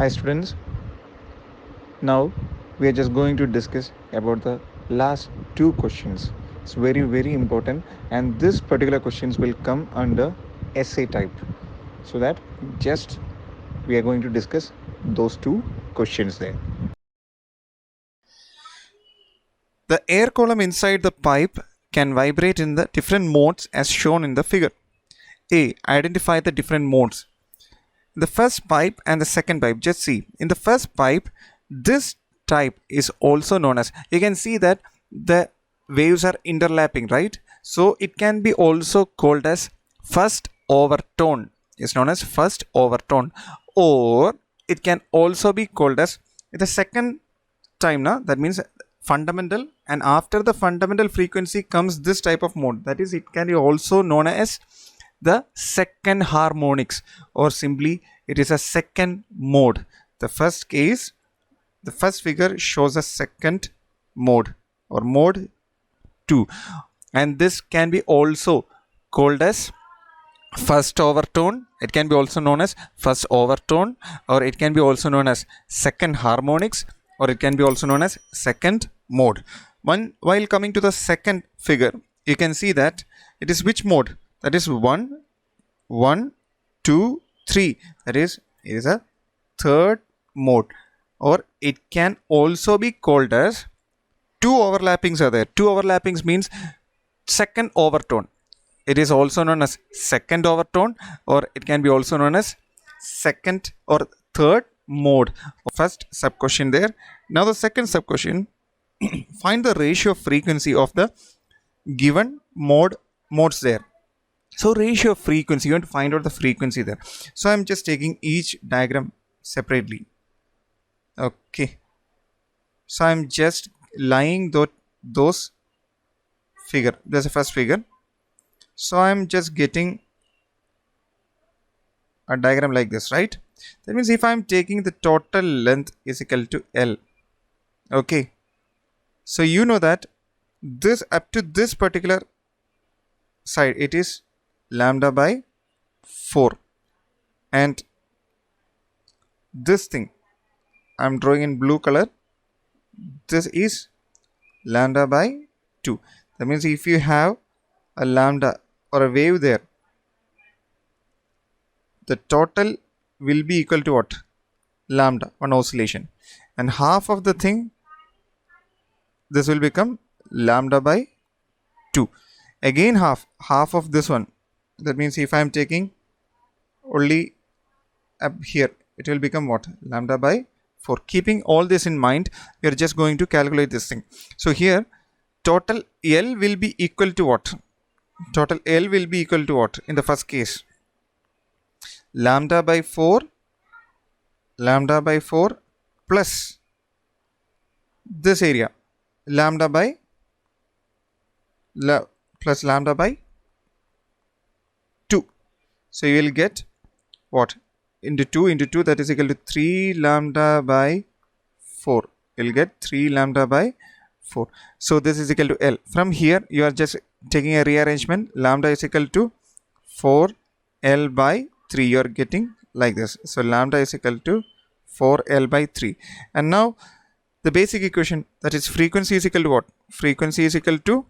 Hi students, now we are just going to discuss about the last two questions. It's very important, and this particular questions will come under essay type. So that just we are going to discuss those two questions there. The air column inside the pipe can vibrate in the different modes as shown in the figure. A. Identify the different modes. The first pipe and the second pipe. Just see. In the first pipe, this type is also known as, you can see that the waves are interlapping, right? So it can be also called as first overtone. It's known as first overtone. Or it can also be called as the second time. Now that means fundamental, and after the fundamental frequency comes this type of mode. That is, it can be also known as the second harmonics, or simply it is a second mode. The first case, the first figure shows a second mode or mode 2, and this can be also called as first overtone. It can be also known as first overtone, or it can be also known as second harmonics, or it can be also known as second mode. While coming to the second figure, you can see that it is which mode? That is 1 1 2 3. That is, it is a third mode, or it can also be called as two overlappings are there. Two overlappings means second overtone. It is also known as second overtone, or it can be also known as second or third mode. First sub question there. Now the second sub question, find the ratio of frequency of the given modes there. So ratio of frequency, you want to find out the frequency there. So I'm just taking each diagram separately. Okay, so I'm just lying those figure. There's a first figure, so I'm just getting a diagram like this, right? That means if I'm taking the total length is equal to L. Okay, so you know that this up to this particular side, it is lambda by 4, and this thing I'm drawing in blue color, this is lambda by 2. That means if you have a lambda or a wave there, the total will be equal to what? Lambda, one oscillation, and half of the thing, this will become lambda by 2. Again half of this one, that means if I am taking only up here, it will become what? Lambda by 4. Keeping all this in mind, we are just going to calculate this thing. So here total L will be equal to what? Total L will be equal to what in the first case? Lambda by 4 plus this area, lambda by plus lambda by 2. So you will get what? Into 2, that is equal to 3 lambda by 4. You will get 3 lambda by 4. So this is equal to L. From here you are just taking a rearrangement. Lambda is equal to 4 L by 3. You are getting like this. So lambda is equal to 4 L by 3. And now the basic equation, that is frequency is equal to what? Frequency is equal to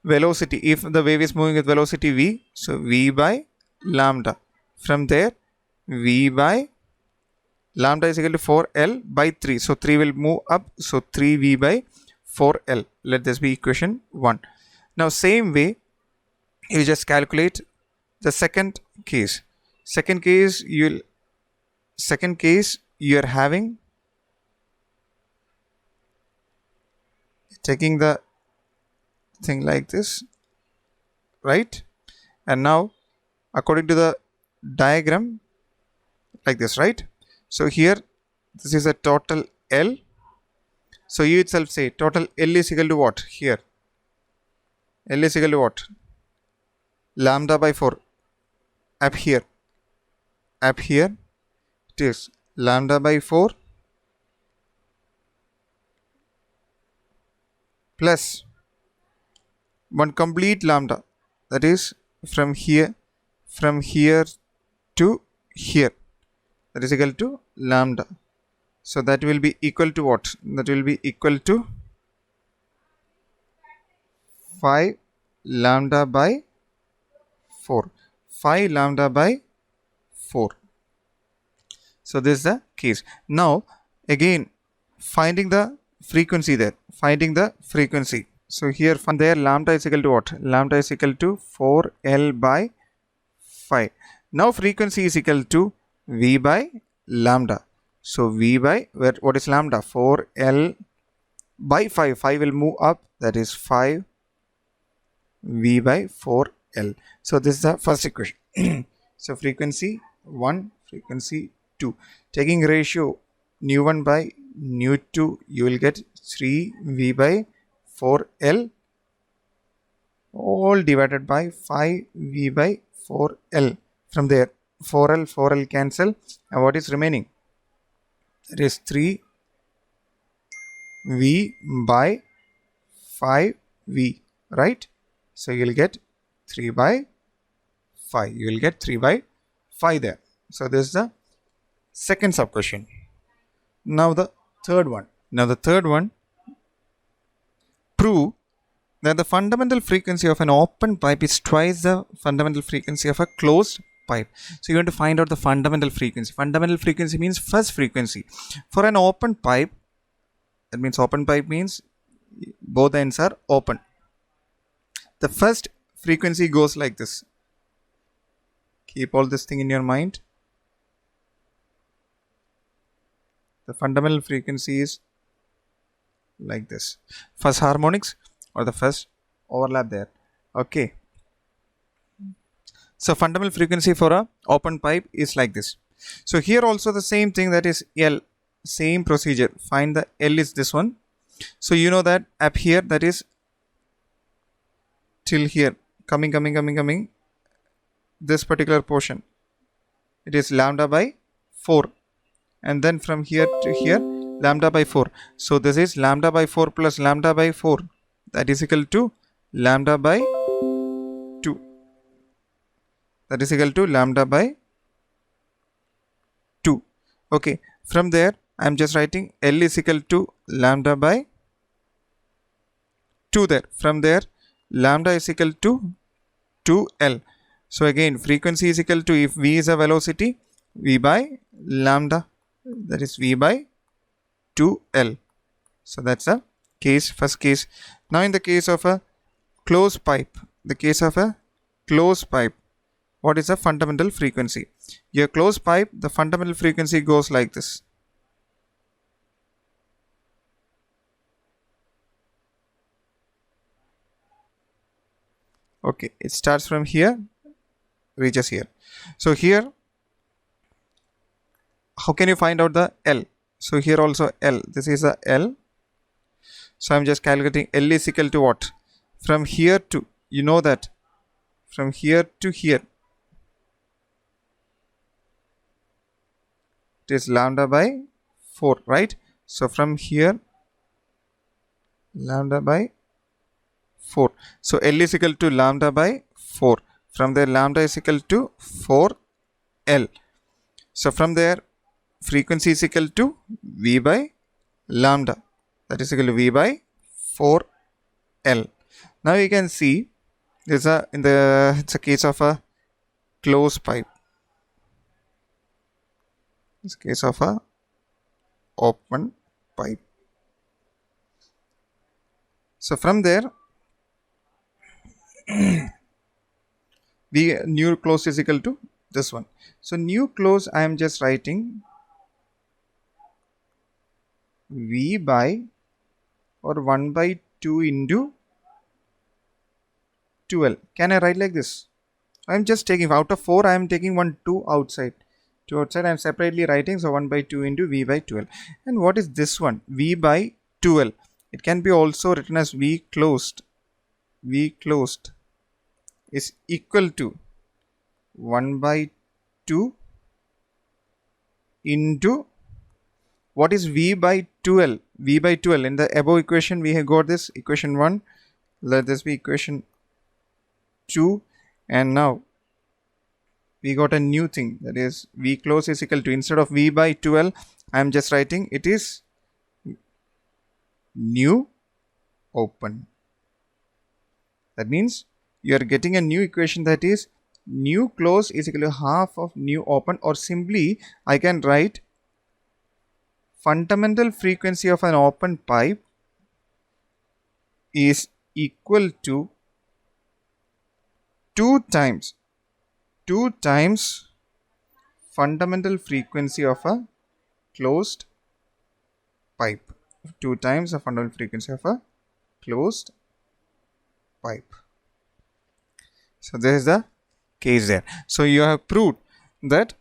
velocity. If the wave is moving with velocity v, so v by lambda. From there, v by lambda is equal to 4L by 3. So 3 will move up. So 3v by 4L. Let this be equation 1. Now same way, you just calculate the second case. Second case you are having, taking the thing like this, right? And now according to the diagram like this, right? So here this is a total L. So you itself say total L is equal to what? Here L is equal to what? Lambda by 4. Up here it is lambda by 4 plus one complete lambda, that is from here to here. that is equal to lambda. So that will be equal to what? That will be equal to 5 lambda by 4. 5 lambda by 4. So this is the case. Now again finding the frequency there. Finding the frequency. So here from there lambda is equal to what? Lambda is equal to 4L by 5. Now frequency is equal to V by lambda. So V by, what is lambda? 4L by 5. 5 will move up, that is 5 V by 4L. So this is the first equation. So frequency 1, frequency 2. Taking ratio nu1 by nu2, you will get 3V by 4L all divided by 5V by 4L. From there 4L cancel, and what is remaining? That is 3V by 5V, right? So you will get 3 by 5. You will get 3 by 5 there. So this is the second sub question. Now the third one. Prove that the fundamental frequency of an open pipe is twice the fundamental frequency of a closed pipe. So you want to find out the fundamental frequency. Fundamental frequency means first frequency. For an open pipe, that means open pipe means both ends are open. The first frequency goes like this. Keep all this thing in your mind. The fundamental frequency is like this. First harmonics or the first overlap there. Okay. So fundamental frequency for a open pipe is like this. So here also the same thing, that is L. Same procedure. Find the L is this one. So you know that up here, that is till here, coming, this particular portion, it is lambda by 4, and then from here to here lambda by 4. So this is lambda by 4 plus lambda by 4, that is equal to lambda by 2. That is equal to lambda by 2. Okay, from there I am just writing L is equal to lambda by 2 there. From there lambda is equal to 2L. So again frequency is equal to, if V is a velocity, V by lambda, that is V by 2L. So that's the case, first case. Now in the case of a closed pipe, what is the fundamental frequency? Your closed pipe, the fundamental frequency goes like this. Okay, it starts from here, reaches here. So here, how can you find out the L? So here also L, this is a L. So I'm just calculating L is equal to what? From here to, you know that, from here to here, it is lambda by 4, right? So from here, lambda by 4. So L is equal to lambda by 4. From there lambda is equal to 4L. So from there frequency is equal to V by lambda, that is equal to V by 4L. Now you can see it's a case of a closed pipe. It's a case of a open pipe. So from there nu close is equal to this one. So nu close I am just writing V by, or 1 by 2 into 12. Can I write like this? I am just taking out of 4, I am taking 2 outside. 2 outside I am separately writing, so 1 by 2 into V by 12. And what is this one? V by 12. It can be also written as V closed. V closed is equal to 1 by 2 into, what is V by 12? V by 12, in the above equation we have got this equation 1, let this be equation 2, and now we got a new thing, that is V close is equal to, instead of V by 12, I am just writing it is new open. That means you are getting a new equation, that is new close is equal to half of new open, or simply I can write fundamental frequency of an open pipe is equal to 2 times fundamental frequency of a closed pipe. 2 times the fundamental frequency of a closed pipe. So this is the case there. So you have proved that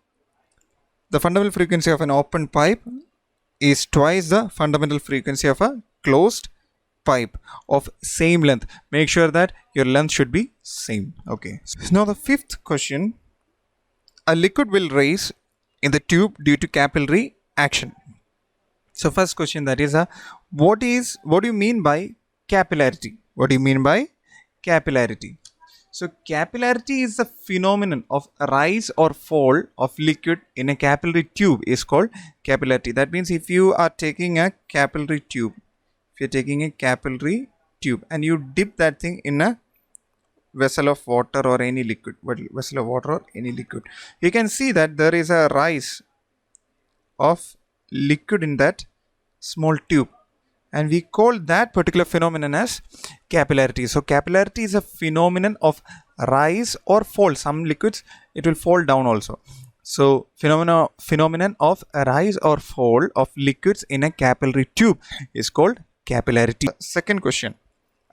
the fundamental frequency of an open pipe is twice the fundamental frequency of a closed pipe of same length. Make sure that your length should be same. Okay. Now the fifth question, a liquid will rise in the tube due to capillary action. So first question, that is what do you mean by capillarity? What do you mean by capillarity? So capillarity is the phenomenon of rise or fall of liquid in a capillary tube is called capillarity. That means if you are taking a capillary tube, and you dip that thing in a vessel of water or any liquid, you can see that there is a rise of liquid in that small tube, and we call that particular phenomenon as capillarity. So capillarity is a phenomenon of rise or fall. Some liquids it will fall down also. So phenomenon of rise or fall of liquids in a capillary tube is called capillarity. Second question,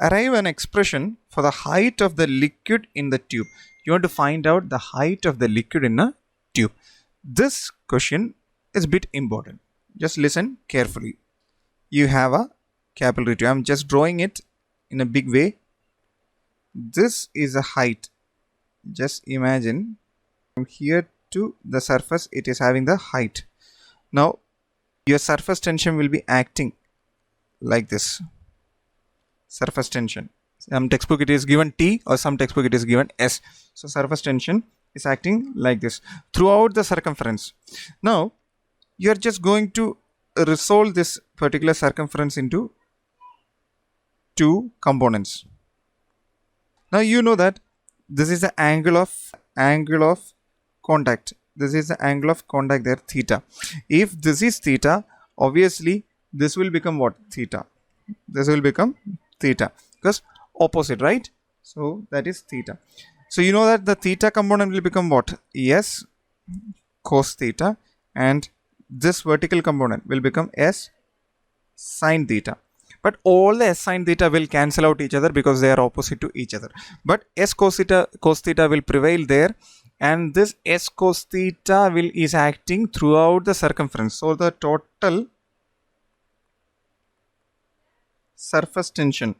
arrive an expression for the height of the liquid in the tube. You want to find out the height of the liquid in a tube. This question is a bit important. Just listen carefully. You have a capillary tube. I am just drawing it in a big way. This is a height. Just imagine from here to the surface it is having the height. Now your surface tension will be acting like this. Surface tension. Some textbook it is given T, or some textbook it is given S. So surface tension is acting like this throughout the circumference. Now you are just going to resolve this particular circumference into two components. Now you know that this is the angle of contact. This is the angle of contact there, theta. If this is theta, obviously this will become what? Theta. This will become theta because opposite, right? So that is theta. So you know that the theta component will become what? S cos theta, and this vertical component will become S sin theta. But all the S sin theta will cancel out each other because they are opposite to each other. But S cos theta will prevail there, and this S cos theta is acting throughout the circumference. So the total surface tension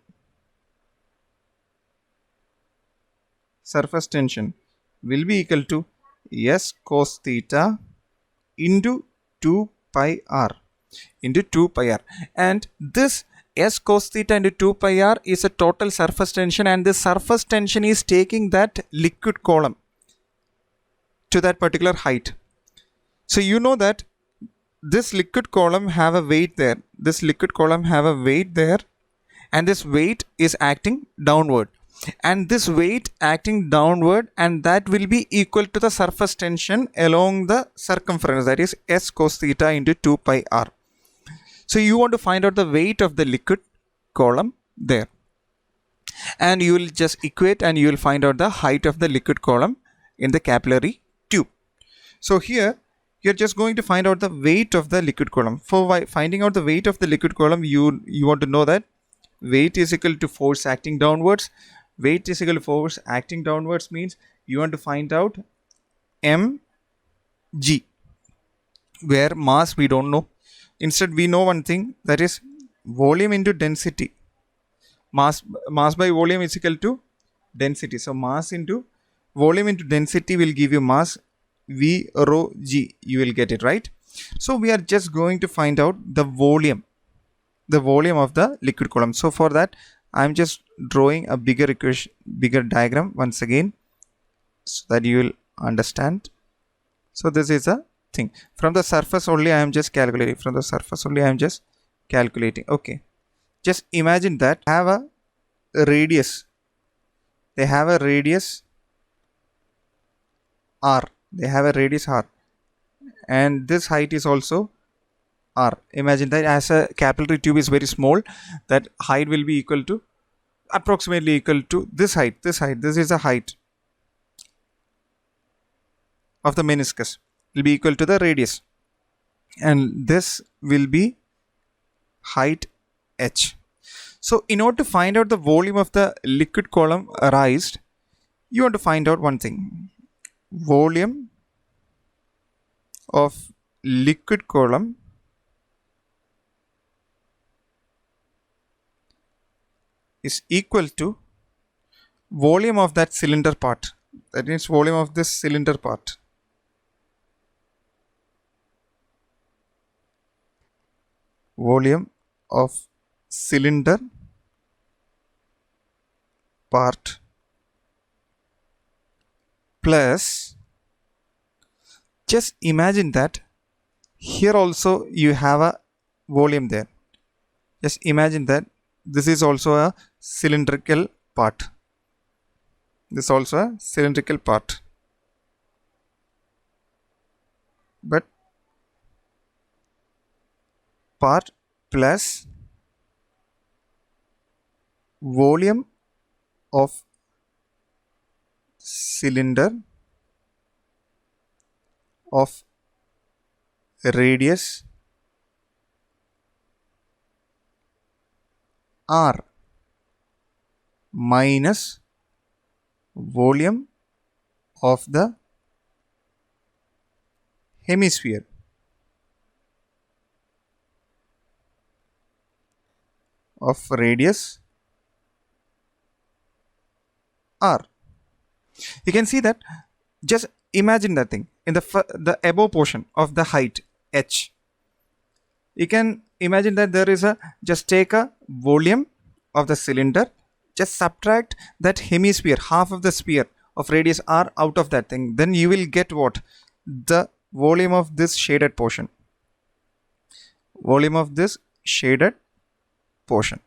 will be equal to S cos theta into 2 pi r, and this S cos theta into 2 pi r is a total surface tension, and this surface tension is taking that liquid column to that particular height. So you know that this liquid column have a weight there, and this weight is acting downward, and this weight acting downward, and that will be equal to the surface tension along the circumference, that is S cos theta into 2 pi r. So you want to find out the weight of the liquid column there, and you will just equate and you will find out the height of the liquid column in the capillary tube. So here you're just going to find out the weight of the liquid column. For finding out the weight of the liquid column, you want to know that weight is equal to force acting downwards. Weight is equal to force acting downwards means you want to find out mg, where mass we don't know. Instead we know one thing, that is volume into density. Mass by volume is equal to density. So mass into volume into density will give you mass, V rho g, you will get it, right? So we are just going to find out the volume of the liquid column. So for that I'm just drawing a bigger diagram once again, so that you will Understand? So this is a thing. From the surface only I am just calculating. From the surface only I am just calculating. Okay. Just imagine that have a radius. They have a radius r. They have a radius r. And this height is also r. Imagine that as a capillary tube is very small, that height will be equal to approximately equal to this height. This is the height of the meniscus will be equal to the radius, and this will be height h. So in order to find out the volume of the liquid column raised, you want to find out one thing. Volume of liquid column is equal to volume of that cylinder part. That means volume of this cylinder part. Volume of cylinder part plus, just imagine that here also you have a volume there. Just imagine that this is also a cylindrical part. This is also a cylindrical part. But part plus volume of cylinder of radius r minus volume of the hemisphere of radius r. You can see that, just imagine that thing in the above portion of the height h. You can imagine that there is a, just take a volume of the cylinder, just subtract that hemisphere, half of the sphere of radius r out of that thing, then you will get what? The volume of this shaded portion. Volume of this shaded portion.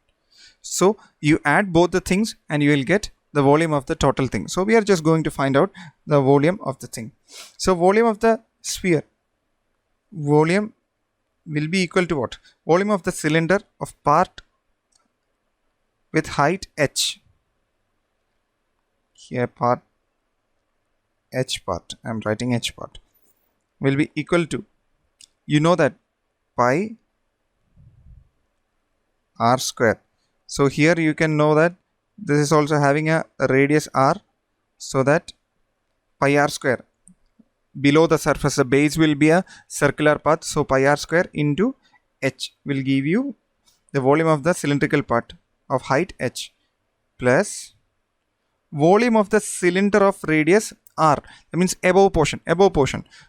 So you add both the things and you will get the volume of the total thing. So we are just going to find out the volume of the thing. So volume of the sphere, volume will be equal to what? Volume of the cylinder of part with height h. Here part h part, I am writing h part, will be equal to, you know that, pi r square. So here you can know that this is also having a radius r, so that pi r square, below the surface the base will be a circular path, so pi r square into h will give you the volume of the cylindrical part of height h plus volume of the cylinder of radius r. That means above portion.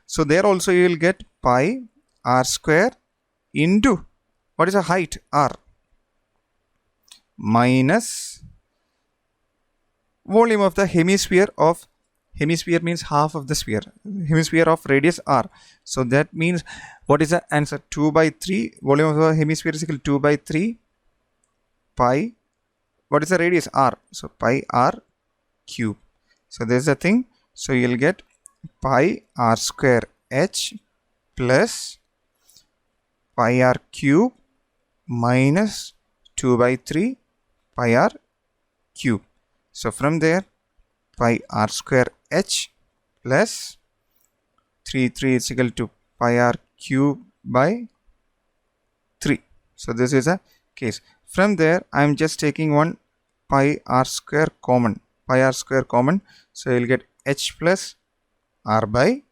So there also you will get pi r square into what is the height r minus volume of the hemisphere of, hemisphere means half of the sphere, hemisphere of radius r. So that means what is the answer? 2 by 3. Volume of the hemisphere is equal to 2 by 3 pi, what is the radius r? So pi r cube. So this is the thing. So you will get pi r square h plus pi r cube minus 2 by 3 pi r cube. So from there, pi r square h plus 3 is equal to pi r cube by 3. So this is a case. From there, I am just taking one pi r square common. So you will get h plus r by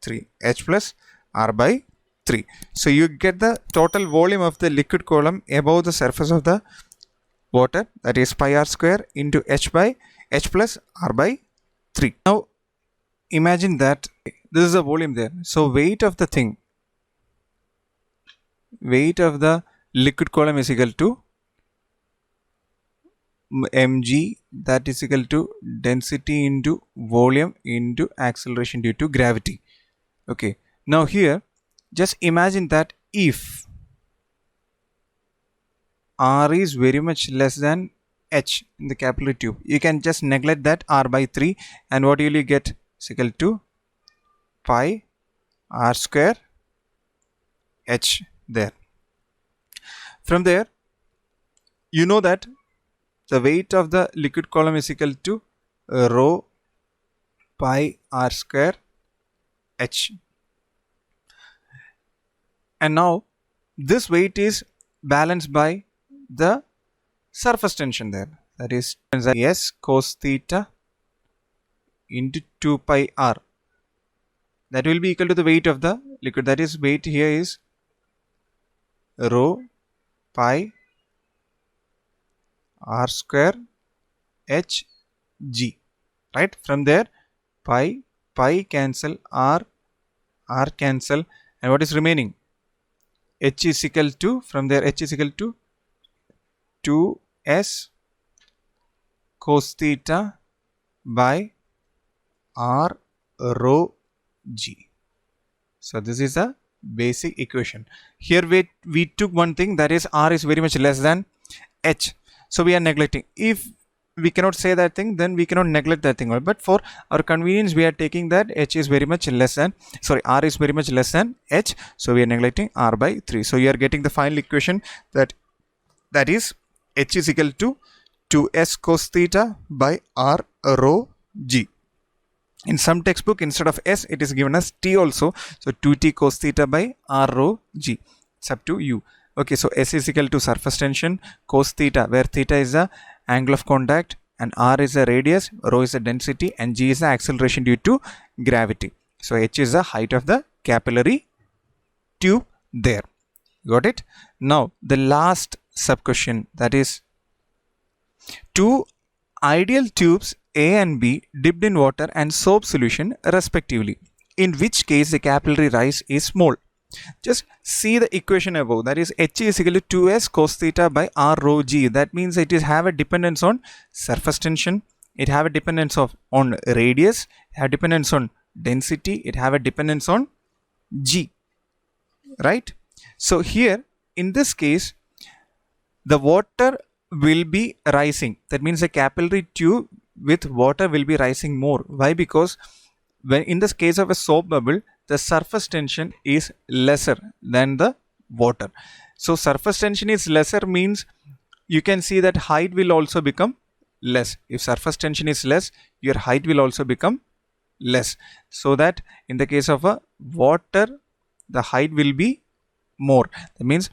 3. H plus r by 3. So you get the total volume of the liquid column above the surface of the water, that is pi r square into h plus r by 3. Now imagine that this is a volume there. So weight of the thing, weight of the liquid column is equal to mg, that is equal to density into volume into acceleration due to gravity. Okay, now here just imagine that if r is very much less than h in the capillary tube, you can just neglect that r by 3, and what will you get? Is equal to pi r square h there. From there, you know that the weight of the liquid column is equal to rho pi r square h. And now this weight is balanced by the surface tension there. That is S cos theta into 2 pi r. That will be equal to the weight of the liquid. That is, weight here is rho pi r square h g. Right? From there, pi cancel, r cancel, and what is remaining? H is equal to, from there H is equal to 2s cos theta by r rho g. So this is a basic equation. Here we took one thing, that is r is very much less than h. So we are neglecting. If we cannot say that thing, then we cannot neglect that thing. But for our convenience, we are taking that h is very much less than, r is very much less than h. So we are neglecting r by 3. So you are getting the final equation that is h is equal to 2s cos theta by r rho g. In some textbook, instead of s, it is given as t also. So 2t cos theta by r rho g. It's up to you. Okay, so S is equal to surface tension, cos theta, where theta is the angle of contact and r is the radius, rho is the density, and g is the acceleration due to gravity. So h is the height of the capillary tube there. Got it? Now the last sub question, that is two ideal tubes A and B dipped in water and soap solution respectively, in which case the capillary rise is small. Just see the equation above, that is h is equal to 2s cos theta by r rho g. That means it is have a dependence on surface tension, it have a dependence on radius, it have dependence on density, it have a dependence on g, right? So here in this case, the water will be rising. That means the capillary tube with water will be rising more. Why? Because when in this case of a soap bubble, the surface tension is lesser than the water. So surface tension is lesser means you can see that height will also become less. If surface tension is less, your height will also become less. So that in the case of a water, the height will be more. That means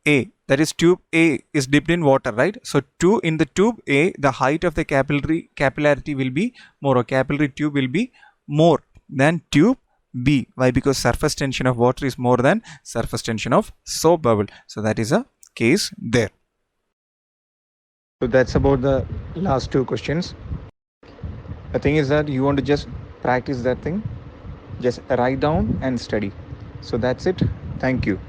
A, that is tube A is dipped in water, right? So in the tube A, the height of the capillarity will be more, or capillary tube will be more than tube B. Why? Because surface tension of water is more than surface tension of soap bubble. So that is a case there. So that's about the last two questions. The thing is that you want to just practice that thing, just write down and study. So that's it. Thank you.